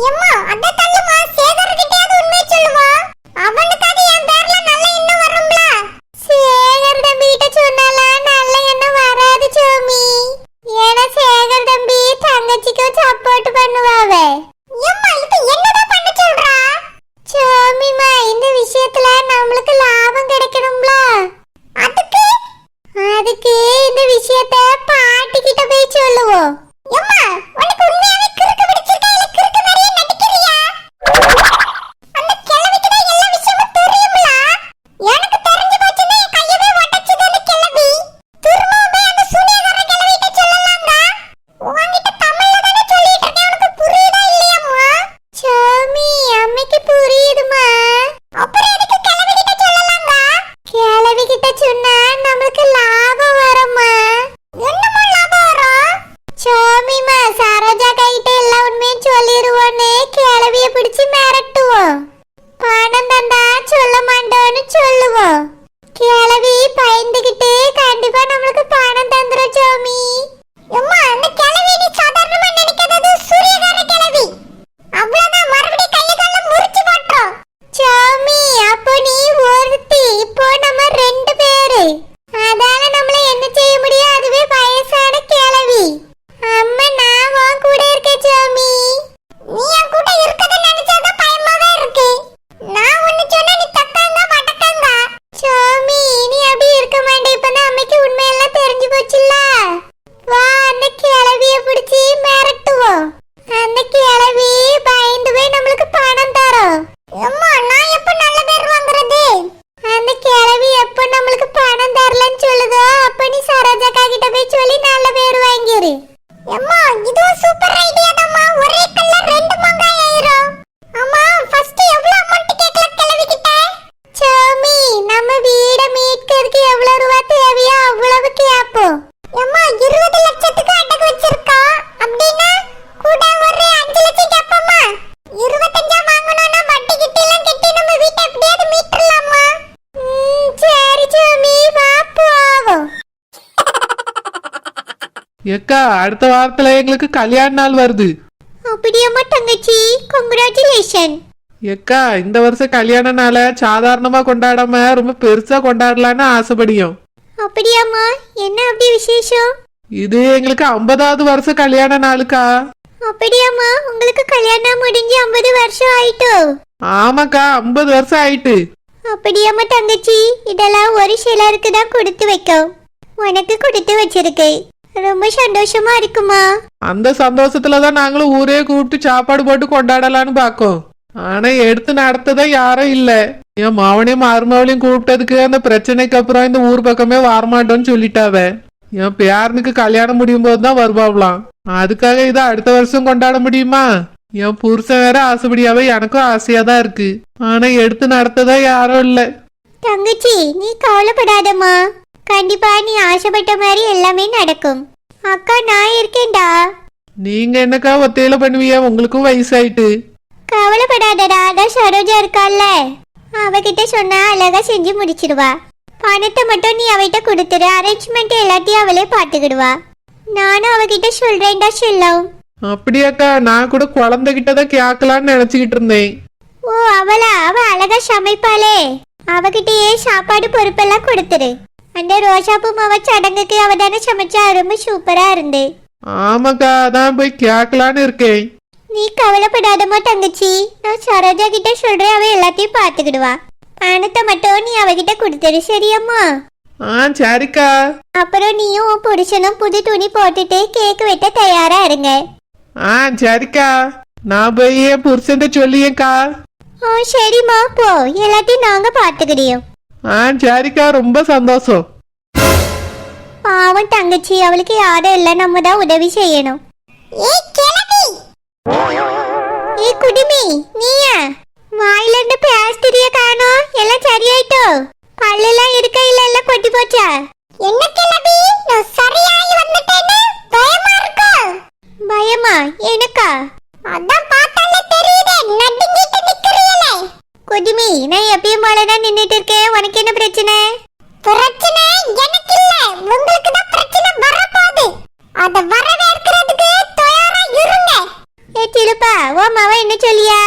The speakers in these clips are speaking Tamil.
எம்மா அத தள்ளுமா, சேகர் கிட்டயாவது உண்மை சொல்லுமா. அவனுக்கு அது என் பேர்ல நல்ல எண்ணம் வரும்ல. சேகர் தம்பி கிட்ட சொன்னால நல்ல எண்ணம் வராது சோமி. ஏன்னா சேகர் தம்பி தங்கச்சிக்கு சப்போர்ட் பண்ணுவாவே. எம்மா இது என்னடா பண்ண சொல்றா? சோமிமா இந்த விஷயத்துல நம்மளுக்கு லாபம் கிடைக்கணும்ல. அதுக்கு இந்த விஷயத்தை பாட்டி கிட்ட போய் சொல்லுவோம். எம்மா உனக்கு உண்மையாவே கிறுக்கு பிடிச்சிருக்கா இல்ல கிறுக்கு மாதிரியே நடிக்கிறியா? அந்த கிழவிக்கு தான் எல்லா விஷயமும் தெரியும்ல. எனக்கு தெரிஞ்சு போச்சுன்னா என் கையவே ஒட்டச்சுது அந்த கிழவி. திரும்ப போய் அந்த சூனியக்கார கிழவிட்ட சொல்லலாங்க. உன்கிட்ட தமிழ்ல தானே சொல்லிட்டு இருக்கேன், உனக்கு புரியுதா இல்லையாம்மா? சாமி அம்மைக்கு புரியுதுமா. அப்புறம் எதுக்கு கிழவி கிட்ட சொல்லலாங்க? கிழவி கிட்ட சொன்னா நமக்கு லாபம் வரும்மா. என்னமா லாபம் வரும்? சாமிமா சரோஜா கைட்ட எல்லா உண்மையும் சொல்லிடுவோன்னு கிழவிய பிடிச்சு மிரட்டுவோம். பணம் தந்தா சொல்ல மாட்டோன்னு சொல்லுவோம். கிழவி பயந்துகிட்டு கண்டிப்பா நம்மளுக்கு பணம் தந்துரும் சாமி. அம்மா அந்த கிழவி நீ சாதாரணமா நினைக்காதது சூரியகார கிழவி. அவ்வளவுதான், மறுபடியும் கையை கால முறிச்சு போட்டுரும். சாமி அப்போ நீ ஒருத்தி, இப்போ நம்ம 2 பேரு. அதால நம்மள என்ன செய்ய முடியும்? அதுவே வயசான கிழவி. அம்மா நான் உன் கூட இருக்கேன் சாமி. நீ என் கூட இருக்கத நினைச்சாதான் பயமாவே இருக்கு. நான் ஒன்னு சொன்னா நீ தக்காங்க மடக்காங்க. சாமி நீ அப்படி இருக்க மாட்டே. இப்பதான் அம்மைக்கு உண்மையெல்லாம் தெரிஞ்சு போச்சுல்ல. வா அந்த கிழவிய பிடிச்சி மிரட்டுவோம். அந்த கிழவி பயந்து போய் நம்மளுக்கு பணம் தரும். அம்மா நான் எப்ப நல்ல பேர் வாங்குறது? அந்த கிழவி எப்ப நம்மளுக்கு பணம் தரலன்னு சொல்லுதோ அப்ப நீ சரோஜாக்கா கிட்ட போய் சொல்லி நல்ல பேர் வாங்கிரு. அம்மா இதுவும் சூப்பர் ஐடியா தான்மா. ஒரே கல்ல 2 மாங்காய் ஆயிரும். அம்மா ஃபர்ஸ்ட் எவ்வளவு அமௌண்ட் கேட்கல கிழவி கிட்ட? சாமி நம்ம வீட மீட்கிறதுக்கு எவ்வளவு ரூபாய் தேவையோ அவ்வளவு கேப்போம். அம்மா 20 லட்சத்துக்கு அடகு வச்சிருக்கா. அப்படின்னா கூட ஒரு 5 லட்சம் கேப்போமா? 25 வாங்கணும்னா வட்டி கிட்ட எல்லாம் கட்டி நம்ம வீட்டை எப்படியாவது மீட்டறலாமா? சரி சாமி வா போவோம். ஏக்கா அடுத்த வாரத்துல எங்களுக்கு கல்யாண நாள் வருது. அப்படியாம்மா தங்கச்சி, கங்க்ராச்சுலேஷன். ஏக்கா இந்த வருஷம் கல்யாண நாளை சாதாரணமா கொண்டாடாம ரொம்ப பெருசா கொண்டாடலான்னு ஆசைப்படியும். அப்படியாம்மா, என்ன அப்படி விசேஷம்? இது எங்களுக்கு 50வது வருஷம் கல்யாண நாளுக்கா. அப்படியாம்மா, உங்களுக்கு கல்யாணம் முடிஞ்சு 50 வருஷம் ஆயிட்டோ? ஆமாக்கா 50 வருஷம் ஆயிட்டு. அப்படியாம்மா தங்கச்சி, இதெல்லாம் ஒரு சிலருக்கு தான் கொடுத்து வைக்கும். உனக்கு கொடுத்து வச்சிருக்கு. ரொம்ப சந்தோஷமா இருக்குமா? அந்த சந்தோஷத்துலதான் நாங்களும் ஊரே கூப்பிட்டு சாப்பாடு போட்டு கொண்டாடலான்னு பாக்கோம். ஆனா எடுத்து நடத்ததான் யாரும் இல்ல. என் மாவனையும் மருமவளையும் கூப்பிட்டதுக்கு அந்த பிரச்சனைக்கு அப்புறம் இந்த ஊர் பக்கமே வரமாட்டோன்னு சொல்லிட்டாவ. என் பேரனுக்கு கல்யாணம் முடியும் போதுதான் வருவாங்களாம். அதுக்காக இதை அடுத்த வருஷம் கொண்டாட முடியுமா? என் புருஷன் வேற ஆசைப்படியாவே எனக்கும் ஆசையா தான் இருக்கு. ஆனா எடுத்து நடத்ததான் யாரும் இல்ல. தங்கச்சி நீ கவலைப்படாதம்மா. கண்டிப்பா நீ ஆசைப்பட்ட மாதிரி எல்லாமே நடக்கும். அக்கா நான் இருக்கேன்டா. நீங்க என்னக்கா ஒத்தையில பண்ணுவீங்க? உங்களுக்கும் வயசாயிட்டு. கவலைப்படாதடா, அதான் சரோஜா இருக்கால்ல, அவகிட்ட சொன்னா அழகா செஞ்சு முடிச்சிடுவா. பணத்தை மட்டும் நீ அவகிட்ட கொடுத்துரு. அரேஞ்ச்மெண்ட் எல்லாத்தையும் அவளே பாத்துக்கிடுவா. நானும் அவகிட்ட சொல்றேன்டா செல்லம். அப்படியாக்கா, நான் கூட குழந்தைகிட்டதான் கேட்கலான்னு நினைச்சுக்கிட்டு இருந்தேன். ஓ அவளா? அவ அழகா சமைப்பாளே, அவகிட்டயே சாப்பாடு பொறுப்பெல்லாம் கொடுத்துரு. அந்த ரோஜாப்பூ மாவ சடங்குக்கு அவ தானே சமைச்சா, ரொம்ப சூப்பரா இருந்து. ஆமாக்கா, அதான் போய் கேட்கலான்னு இருக்கேன். நீ கவலைப்படாதமா தங்கச்சி, நான் சரோஜா கிட்ட சொல்றேன், அவ எல்லாத்தையும் பாத்துக்கிடுவா. பணத்தை மட்டும் நீ அவகிட்ட கொடுத்துரு, சரியாம்மா? சரிக்கா. அப்புறம் நீயும் உன் புருஷனும் புது துணி போட்டுட்டு கேக் வெட்ட தயாரா இருங்க. சரிக்கா, நான் போய் என் புருஷன் சொல்லியேக்கா. சரிம்மா போ, எல்லாத்தையும் நாங்க பாத்துக்கிடியோம். சரிக்கா, ரொம்ப சந்தோஷம். பாவம் தங்கச்சி, அவளுக்கு யாரும் இல்ல, நம்ம தான் உதவி செய்யணும். ஏ குடிமி, நீயா? வாயில இருந்து பேஸ்திரிய காணோம். எல்லாம் சரியாயிட்டோ? பல்லெல்லாம் இருக்க இல்ல எல்லாம் கொட்டி போச்சா? என்ன கிளவி, நான் சரியாயி வந்துட்டேன்னு பயமா இருக்கா? பயமா? எனக்கா? அதான் பார்த்தாலே தெரியுதே, நடுங்கிட்டு நிக்கறீங்களே. குடிமி, நான் எப்பயும் போலதான் நின்னுட்டு இருக்கேன். உனக்கு என்ன பிரச்சனை? பிரச்சனை எனக்கு இல்ல, உங்களுக்கு தான் பிரச்சனை வரப்போகுது. அத வரவேற்கிறதுக்கு தயாரா இருங்க. ஏ சிலுப்பா ஓ மாவ என்ன சொல்லியா?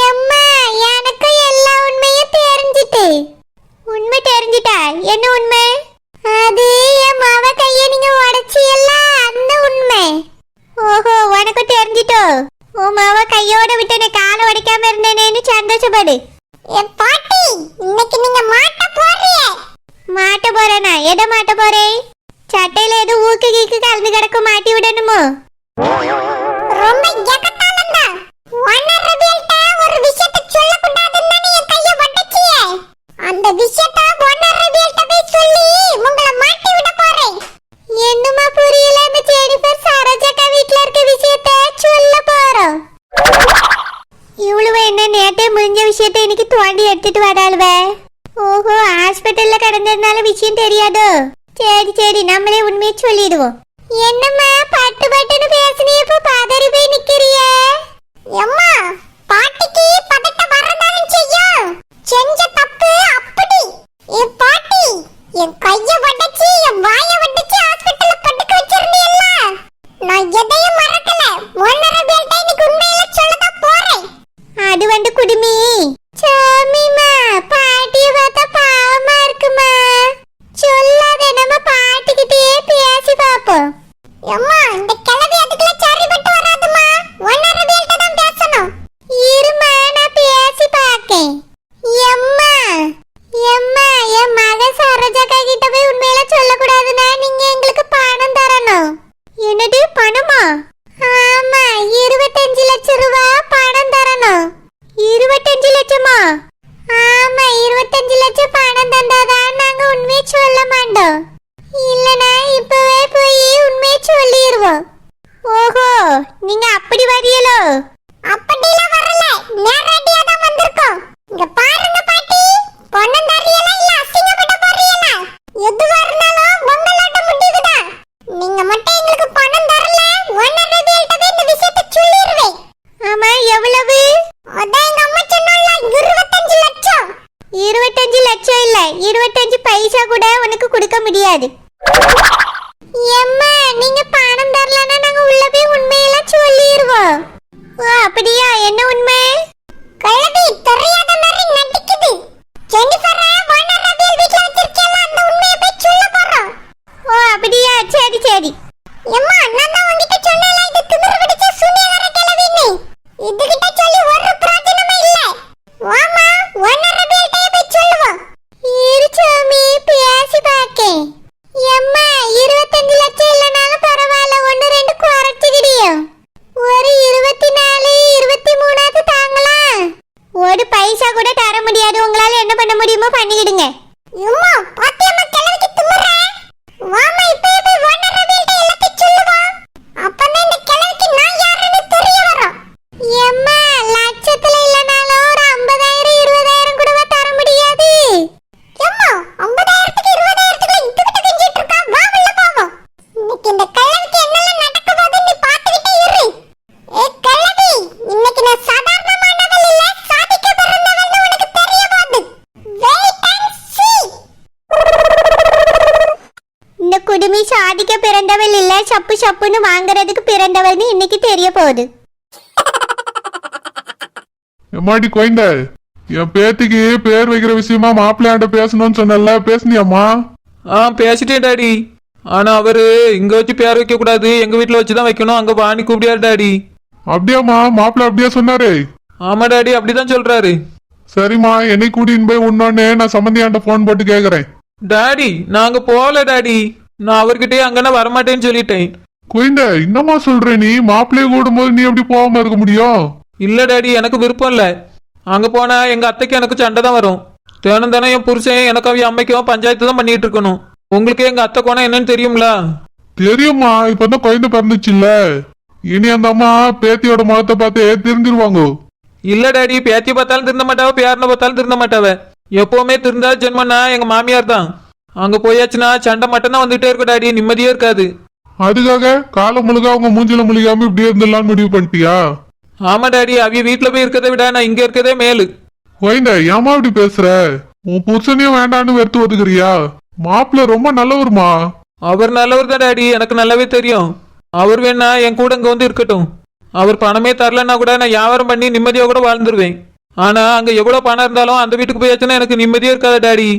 எம்மா எனக்கு எல்லா உண்மையும் தெரிஞ்சிட்டு. உண்மை தெரிஞ்சிட்டா? என்ன உண்மை? அது என் மாவ கைய நீங்க உடைச்சியல்ல அந்த உண்மை. ஓஹோ உனக்கு தெரிஞ்சிட்டோ? ஓ மாவ கையோட விட்டனே காலை உடைக்காம இருந்தேனேன்னு சந்தோஷப்படு. என் பாட்டி இன்னைக்கு நீங்க மாட்ட போறீங்க. மாட்ட போறேனா? எதை மாட்ட போறேன்? சட்டையில ஏதோ ஊக்கு கீக்கு கலந்து கிடக்கு மாட்டி விடணுமோ? ரொம்ப எகத்தாலண்டா. ஒன்னரபியல்ட்ட ஒரு விஷயத்தை சொல்லக்கூடாதுன்னு நீ என் கைய வட்டச்சியே. அந்த விஷயத்தை ஒன்னரபியல்ட்ட போய் சொல்லி உங்களை மாட்டி விட போறேன். என்னமா புரியல? இந்த ஜெனிஃபர் சரோஜாக்கா வீட்ல இருக்க விஷயத்தை சொல்ல போறோம். இவ்வளவு என்ன நேத்தே முடிஞ்ச விஷயத்தை இன்னைக்கு தோண்டி எடுத்துட்டு வராளுவே. ஓஹோ ஹாஸ்பிட்டல்ல கிடந்ததுனால விஷயம் தெரியாதோ? சரி சரி நம்மளே உண்மையை சொல்லிடுவோம். என்னம்மா பட்டு பட்டுன்னு பேசுனியப்ப பதறி போய் நிக்கிறியே? அம்மா பாட்டிக்கு பதட்ட வரதாலும் செய்யும். செஞ்ச தப்பு அப்படி. என் பாட்டி என் கைய வடச்சி என் வாய வடச்சி ஹாஸ்பிட்டல்ல படுக்க வச்சிருந்தீல்ல. நான் எதையும் மறக்கல. ஒன்னரபியல்ட்ட இன்னைக்கு உண்மையில சொல்லதான் போறேன். அது வந்து குடுமி. சாமிமா பாட்டிய பார்த்தா பாவமா இருக்குமா. சொல்லாத நம்ம பாட்டிக்கிட்டே பேசி பாப்போம். அம்மா இந்த கிளவி அதுக்குள்ள சரிபட்டு வராதுமா. ஒன்னரபியல்ட்ட தான் பேசணும். இருமா நான் பேசி பாக்கேன். எம்மா எம்மா என் மக சரோஜாக்கா கிட்ட போய் உண்மையில சொல்லக்கூடாதுன்னா நீங்க எங்களுக்கு பணம் தரணும். என்னது பணமா? ஆமா 25 லட்சம் ரூபாய் பணம் தரணும். 25 லட்சமா? ஆமா 25 லட்சம் பணம் தந்தாதான் நாங்க உண்மையை சொல்ல மாட்டோம். இல்லனா இப்பவே போய் உண்மையை சொல்லிடுவோம். ஓஹோ நீங்க அப்படி வரீங்களோ? அப்படிலாம் வரல, நேரடியா தான் வந்திருக்கோம். இங்க பாருங்க பாட்டி, பொண்ணம் தரியல இல்ல அசிங்கப்பட போறீங்களா? எதுவா இருந்தாலும் உங்களோட முடிவுதான். நீங்க மட்டும் எங்களுக்கு பணம் தரல ஒன்னரபியல்ட்ட போய் இந்த விஷயத்தை சொல்லிடுவேன். ஆமா எவ்வளவு? அதான் எங்க அம்மா சொன்னால 25 லட்சம். 25 லட்சம் இல்ல 25 பைசா கூட உனக்கு கொடுக்க முடியாது. எம்மா நீங்க பணம் தரலன்னா நாங்க உள்ள போய் உண்மையெல்லாம் சொல்லிடுவோம். ஓ அப்படியா? என்ன உண்மை? கழுவி தெரியாத மாதிரி நடிக்குது. ஜெனிஃபரை ஒன்னரபியல் வீட்ல வச்சிருக்கேல அந்த உண்மையை போய் சொல்ல போறோம். ஓ அப்படியா? சரி சரி. எம்மா நான் தான் உன்கிட்ட சொன்னேல இது திமிரு பிடிச்ச சூனியக்கார கிழவின்னு. இதுகிட்ட சொல்லி ஒரு பிரயோஜனமே இல்ல. வாமா ஒன்னரபியல்ட்ட போய் சொல்லுவோம். இரு சாமி பேசி பாக்கேன். எம்மா 25 லட்சம் இல்லனாலும் பரவாயில்ல, 1-2 குறைச்சிக்கிடியோ. ஒரு 24 23 தாங்களா? ஒரு பைசா கூட தர முடியாது. உங்களால என்ன பண்ண முடியுமோ பண்ணிடுங்க. அம்மா பாத்தியம்மா கிழவிக்கு திமிர. வாமா இப்பவே போய் ஒன்னரபியல்ட்ட எல்லாத்தையும் சொல்லுவோம். அப்பதான் இந்த கிழவிக்கு நான் யாருன்னு தெரிய வரும். எம்மா லட்சத்துல இல்லனாலும் ஒரு 50,000 20,000 கூட தர முடியாது. எம்மா 50,000க்கு 20,000க்கு இதுகிட்ட கெஞ்சிட்டு இருக்கா? வா உள்ள போவோம். இன்னைக்கு இந்த கிழவிக்கு என்னெல்லாம் நடக்க போகுதுன்னு நீ பாத்துக்கிட்டே இரு. ஏ கிழவி, இன்னைக்கு நான் சாதாரணமானவள் இல்ல, சாதிக்க பிறந்தவள்னு உனக்கு தெரிய போகுது. வெயிட் அண்ட் சீ. இந்த குடுமி சாதிக்க பிறந்தவள் இல்ல, சப்பு சப்புன்னு வாங்குறதுக்கு பிறந்தவள்னு இன்னைக்கு தெரிய போகுது. எம்மாடி கோயந்த, என் பேத்திக்கு பேர் வைக்கிற விஷயமா மாப்பிள்ளையாண்ட பேசணும்னு சொன்னல, பேசுனியாம்மா? பேசிட்டேன் டாடி. ஆனா அவரு இங்க வச்சு பேர் வைக்க கூடாது, எங்க வீட்டுல வச்சுதான் வைக்கணும், அங்க வாணி கூப்பிடியாரு டாடி. அப்படியாம்மா? மாப்பிள்ளை அப்படியா சொன்னாரு? ஆமா டாடி அப்படிதான் சொல்றாரு. சரிம்மா, என்னை கூட்டின்னு போய் உன்னோன்னு நான் சம்பந்தியாண்ட போன் போட்டு கேக்குறேன். டாடி நாங்க போல டாடி, நான் அவர்கிட்டயே அங்கன்னா வரமாட்டேன்னு சொல்லிட்டேன். கோயந்த என்னம்மா சொல்ற நீ? மாப்பிள்ளைய கூடும் போது நீ எப்படி போகாம இருக்க முடியும்? இல்ல டாடி எனக்கு விருப்பம் இல்ல. அங்க போனா எங்க அத்தைக்கு எனக்கு சண்டை தான் வரும். தினம் தினம் என் புருஷன் எனக்கு அவ அம்மைக்கும் பஞ்சாயத்து தான் பண்ணிட்டு இருக்கணும். உங்களுக்கு எங்க அத்தை கோணம் என்னன்னு தெரியுங்களா? தெரியும்மா, இப்பதான் குழந்தை பிறந்துச்சு இல்ல. இனி அந்த அம்மா பேத்தியோட முகத்தை பார்த்து தெரிஞ்சிருவாங்க. இல்ல டாடி, பேத்திய பார்த்தாலும் திருந்த மாட்டாவ, பேரனை பார்த்தாலும் திருந்த மாட்டாவ. எப்பவுமே திருந்தா ஜென்மனா எங்க மாமியார் தான். அங்க போயாச்சுன்னா சண்டை மட்டும் தான் வந்துட்டே இருக்கும் டாடி, நிம்மதியே இருக்காது. அதுக்காக காலம் முழுக்க அவங்க மூஞ்சில முழுகாம இப்படியே இருந்துடலான்னு முடிவு பண்ணிட்டியா? ஆமா டாடி, அவிய வீட்டுல போய் இருக்கதை விட நான் இங்க இருக்கதே மேலு. கோயந்த ஏமா இப்படி பேசுற? உன் புருஷனையும் வேண்டான்னு வெறுத்து ஒதுக்குறியா? மாப்பிள்ள ரொம்ப நல்லவருமா. அவர் நல்லவர் தான் டாடி, எனக்கு நல்லாவே தெரியும். அவர் வேணா என் கூட இங்க வந்து இருக்கட்டும். அவர் பணமே தரலன்னா கூட நான் வியாபாரம் பண்ணி நிம்மதியாக கூட வாழ்ந்துருவேன். ஆனா அங்க எவ்வளவு பணம் இருந்தாலும் அந்த வீட்டுக்கு போயாச்சுன்னா எனக்கு நிம்மதியே இருக்காது டாடி.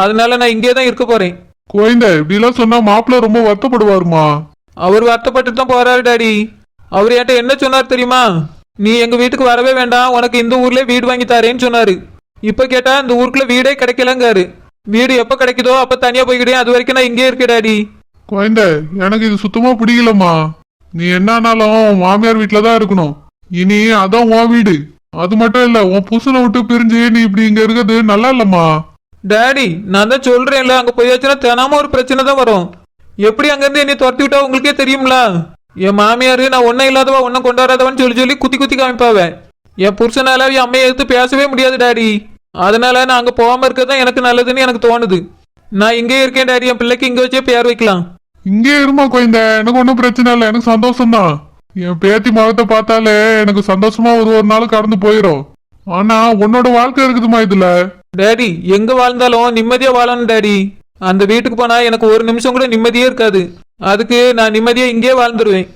அதனால நான் இங்கே தான் இருக்க போறேன். குழந்தை இப்படிலாம் சொன்னா மாப்பிள்ள ரொம்ப வருத்தப்படுவாருமா. அவர் வருத்தப்பட்டு தான் போறாரு டாடி. அவர் என்கிட்ட என்ன சொன்னார் தெரியுமா? நீ எங்க வீட்டுக்கு வரவே வேண்டாம், உனக்கு இந்த ஊர்ல வீடு வாங்கி தரேன்னு சொன்னாரு. இப்ப கேட்டா இந்த ஊருக்குள்ள வீடே கிடைக்கலங்காரு. வீடு எப்ப கிடைக்குதோ அப்ப தனியா போய்கிட்டேன், அது வரைக்கும் நான் இங்கே இருக்கேன் டாடி. குழந்தை எனக்கு இது சுத்தமா பிடிக்கலம்மா. நீ என்னானாலும் மாமியார் வீட்டுலதான் இருக்கணும். இனி அதான் உன் வீடு. அது மட்டும் இல்ல, உன் புருஷனை விட்டு பிரிஞ்சு நீ இப்படி இங்க இருக்கிறது நல்லா இல்லம்மா. டாடி நான் தான் சொல்றேன்ல, அங்க போயாச்சுன்னா தினமும் ஒரு பிரச்சனை தான் வரும். எப்படி அங்கிருந்து என்னை துரத்தி விட்டா உங்களுக்கே தெரியும்ல. என் மாமியாரு நான் ஒன்னும் இல்லாதவா ஒன்னும் கொண்டாடாதவன்னு சொல்லி சொல்லி குத்தி குத்தி காமிப்பாவேன். என் புருஷனால என் அம்மையை எடுத்து பேசவே முடியாது டாடி. அதனால நான் அங்க போகாம இருக்கிறது எனக்கு நல்லதுன்னு எனக்கு தோணுது. நான் இங்கே இருக்கேன் டாடி, என் பிள்ளைக்கு இங்க வச்சே பேர் வைக்கலாம். இங்கே இருமா குழந்தை, எனக்கு ஒன்றும் பிரச்சனை இல்லை, எனக்கு சந்தோஷம்தான். என் பேத்தி முகத்தை பார்த்தாலே எனக்கு சந்தோஷமா ஒரு நாள் கடந்து போயிடும். ஆனா உன்னோட வாழ்க்கை இருக்குதுமா இதுல. டாடி எங்க வாழ்ந்தாலும் நிம்மதியா வாழணும் டாடி. அந்த வீட்டுக்கு போனா எனக்கு ஒரு நிமிஷம் கூட நிம்மதியே இருக்காது. அதுக்கு நான் நிம்மதியா இங்கே வாழ்ந்துருவேன்.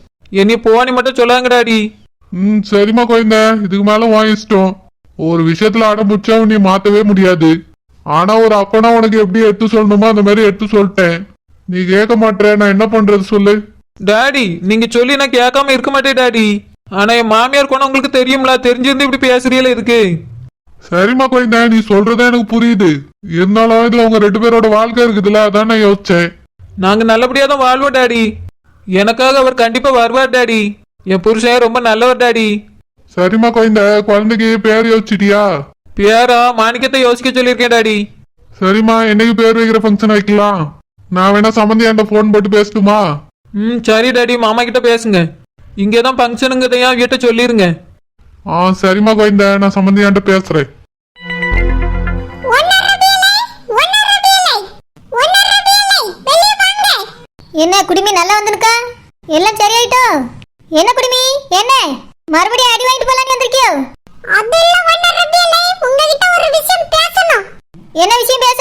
என்னை போனி மட்டும் சொல்லாங்க டாடி. சரிம்மா குழந்தை, இதுக்கு மேல உன் இஷ்டம். ஒரு விஷயத்துல அடம்பிடிச்சா நீ மாத்தவே முடியாது. ஆனா ஒரு அப்பனா உனக்கு எப்படி எடுத்து சொல்லணுமோ அந்த மாதிரி எடுத்து சொல்லிட்டேன். நீ கேட்க மாட்டேற, நான் என்ன பண்றது சொல்லு. டாடி நீங்க சொல்லி நான் கேட்காம இருக்க மாட்டேன் டாடி. ஆனா என் மாமியார் கொண்டு உங்களுக்கு தெரியும்ல, தெரிஞ்சிருந்து இப்படி பேசுறீல இதுக்கு. சரிம்மா குழந்தை, நீ சொல்றதே எனக்கு புரியுது. இருந்தாலும் இதுல உங்க 2 பேரோட வாழ்க்கை இருக்குதுல்ல, அதான் நான் யோசிச்சேன். நாங்க நல்லபடியா தான் வாழ்வோம் டாடி. எனக்காக அவர் கண்டிப்பா வருவார் டாடி. என் புருஷன் ரொம்ப நல்லவர் டாடி. சரிம்மா குழந்தை, குழந்தைக்கு பேர் யோசிச்சிட்டியா? பேரா மாணிக்கத்தை யோசிக்க சொல்லியிருக்கேன் டாடி. சரிம்மா, என்னைக்கு பேர் வைக்கிற ஃபங்க்ஷன் வைக்கலாம்? நான் வேணா சம்பந்தி என்கிட்ட போன் போட்டு பேசட்டுமா? சரி டாடி, மாமா கிட்ட பேசுங்க. இங்கேதான் ஃபங்க்ஷனுங்கதையா வீட்டை சொல்லிருங்க. சரிம்மா குழந்தை, நான் சம்பந்தி என்கிட்ட பேசுறேன். என்ன குடிமி நல்லா வந்திருக்கா? எல்லாம் சரியாயிட்டோ? என்ன குடிமி, என்ன மறுபடியும் அடி வாங்கிட்டு போலான்னு வந்திருக்கியோ? அதெல்லாம் ஒண்ணு ரபியலே, உங்ககிட்ட ஒரு விஷயம் பேசணும். என்ன விஷயம் பேச